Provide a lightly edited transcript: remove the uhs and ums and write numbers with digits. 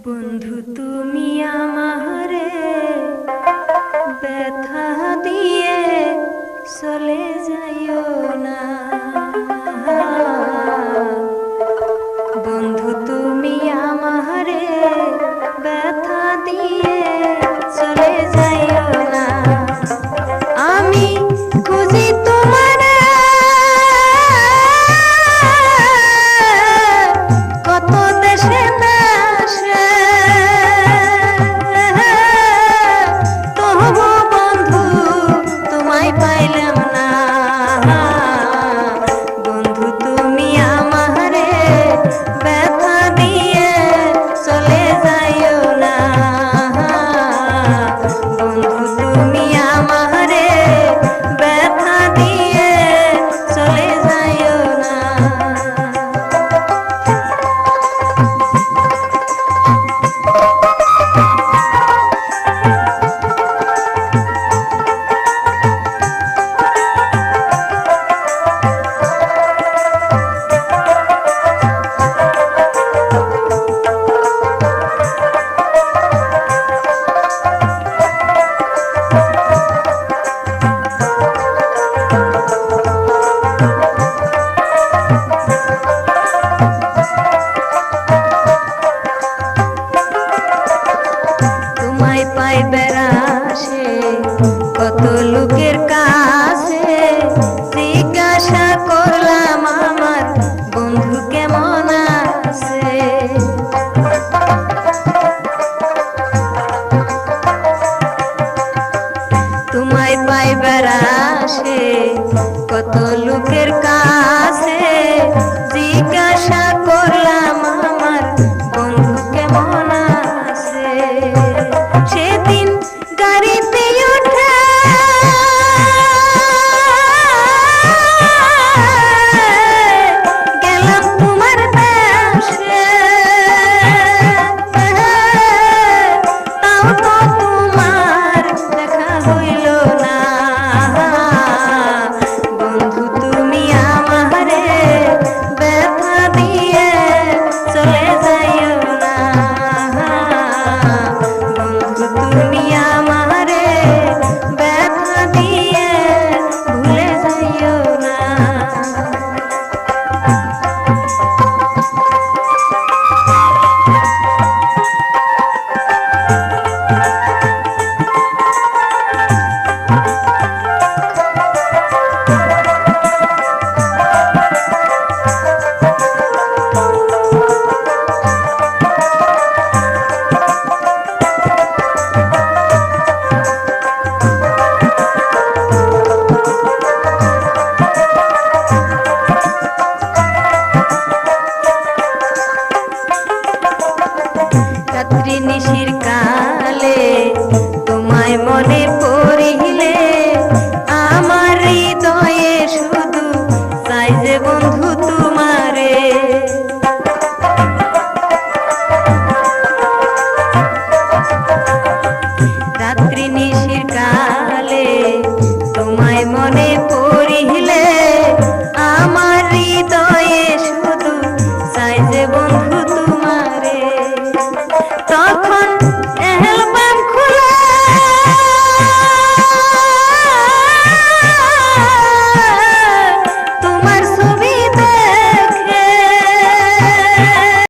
বন্ধু তুমি আমারে ব্যথা দিয়ে চলে যাইও না। বন্ধু তুমি আমারে ব্যথা দিয়ে চলে যাইও না। আমি খুঁজি তোমার কত দেশে দেশে, তবু বন্ধু তোমায় পাইলাম না। বন্ধু তুমি আমারে ব্যথা দিয়ে চলে যাইও না। বন্ধু তুমি আমারে ব্যথা দিয়ে চলে যাইও না। তোমায় পাই বেড়াসে কত লোকের কাছে।